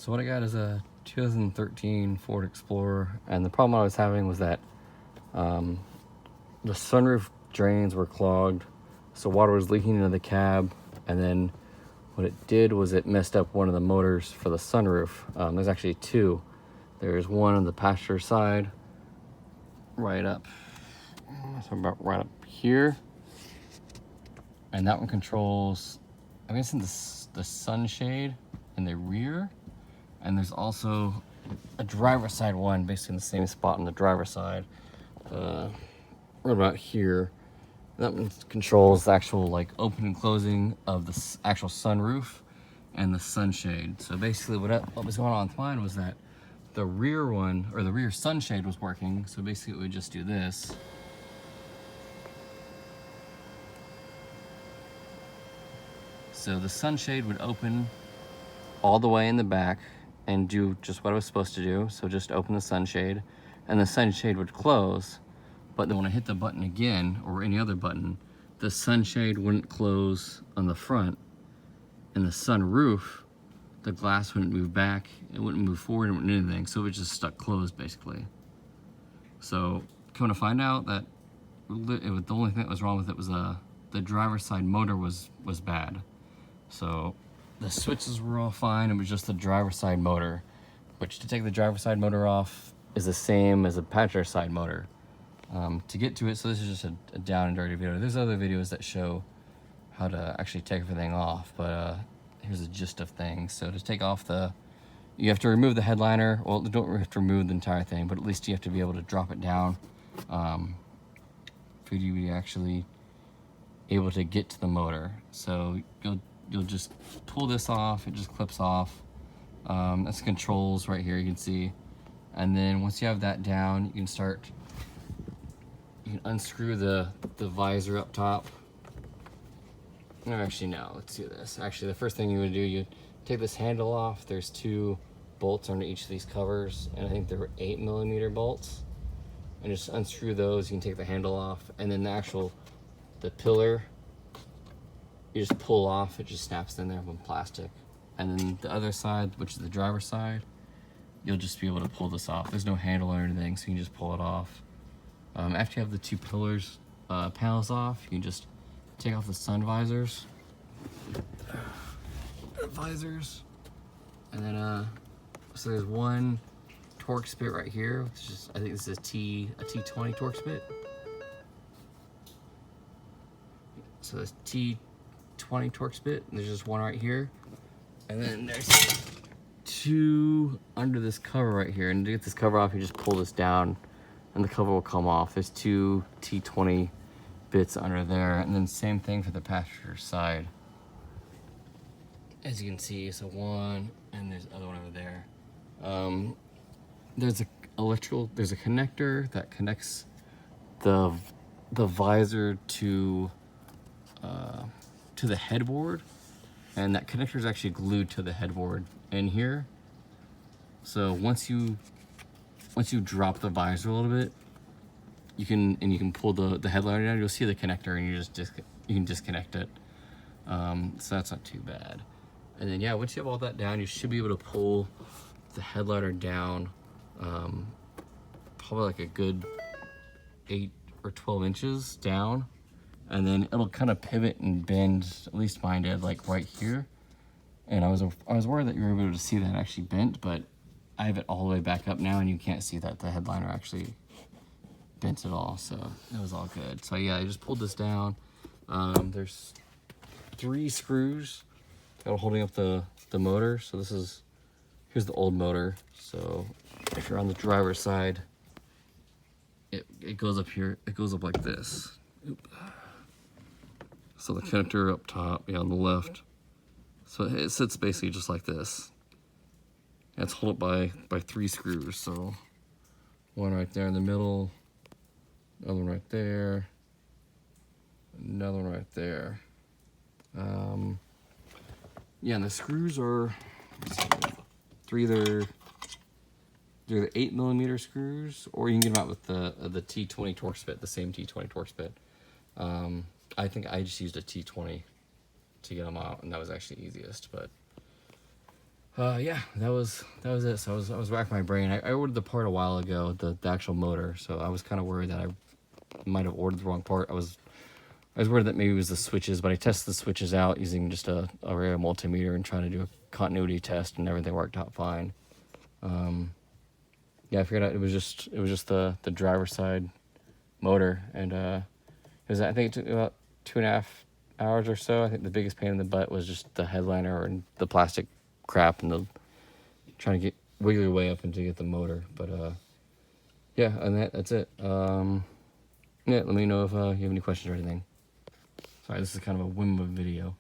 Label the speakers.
Speaker 1: So what I got is a 2013 Ford Explorer, and the problem I was having was that the sunroof drains were clogged, so water was leaking into the cab, and then what it did was it messed up one of the motors for the sunroof. There's actually two. There's one on the passenger side, right up here, and that one controls, I'm guessing, the sunshade in the rear. And there's also a driver's side one, basically in the same spot on the driver's side, right about here. That one controls the actual like open and closing of the actual sunroof and the sunshade. So basically what was going on with mine was that the rear one, or the rear sunshade, was working. So basically it would just do this. So the sunshade would open all the way in the back and do just what it was supposed to do. So just open the sunshade, and the sunshade would close. But then when I hit the button again, or any other button, the sunshade wouldn't close on the front, and the sunroof, the glass wouldn't move back, it wouldn't move forward, it wouldn't do anything. So it was just stuck closed basically. So come to find out that the only thing that was wrong with it was the driver's side motor was bad. So the switches were all fine, it was just the driver's side motor, which, to take the driver's side motor off, is the same as a passenger side motor. To get to it, so this is just a down and dirty video. There's other videos that show how to actually take everything off, but here's the gist of things. So to take off you have to remove the headliner. Well, you don't have to remove the entire thing, but at least you have to be able to drop it down for you to be actually able to get to the motor. So you'll just pull this off, it just clips off. That's controls right here, you can see. And then once you have that down, you can unscrew the visor up top. No, actually, no, let's do this. Actually, the first thing you would do, you take this handle off. There's two bolts under each of these covers, and I think they were 8mm bolts. And just unscrew those, you can take the handle off, and then the pillar, you just pull off, it just snaps in there with plastic. And then the other side, which is the driver's side, you'll just be able to pull this off. There's no handle or anything, so you can just pull it off. After you have the two panels off, you can just take off the sun visors. And then, so there's one torque spit right here, which is, I think this is a T20 torque spit. So this T20 torque spit, and there's just one right here. And then there's two under this cover right here. And to get this cover off, you just pull this down and the cover will come off. There's two T20 bits under there. And then same thing for the passenger side. As you can see, so one, and there's the other one over there. There's a connector that connects the visor to the headboard, and that connector is actually glued to the headboard in here. So once you drop the visor a little bit, you can pull the headliner down. You'll see the connector, and you can disconnect it. So that's not too bad. And then, yeah, once you have all that down, you should be able to pull the headliner down probably like a good 8 or 12 inches down. And then it'll kind of pivot and bend, at least mine did, like right here. And I was worried that you were able to see that actually bent, but I have it all the way back up now, and you can't see that the headliner actually bent at all. So it was all good. So yeah, I just pulled this down. There's 3 screws that are holding up the motor. So here's the old motor. So if you're on the driver's side, it goes up here. It goes up like this. Oop. So the connector up top, on the left. So it sits basically just like this. And it's held up by 3 screws. So one right there in the middle, another one right there, another one right there. Yeah, and the screws are they're the 8mm screws, or you can get them out with the T20 torque spit, the same T20 torque spit. I think I just used a T20 to get them out, and that was actually easiest. But Yeah, that was it. So I was racking my brain. I ordered the part a while ago, the actual motor. So I was kind of worried that I might have ordered the wrong part. I was worried that maybe it was the switches, but I tested the switches out using just a rare multimeter and trying to do a continuity test, and everything worked out fine. Yeah, I figured out it was just the driver's side motor, and I think it took about 2.5 hours or so. I think the biggest pain in the butt was just the headliner and the plastic crap and the trying to wiggle your way up and to get the motor. But yeah, and that's it. Yeah, let me know if you have any questions or anything. Sorry, this is kind of a whim of a video.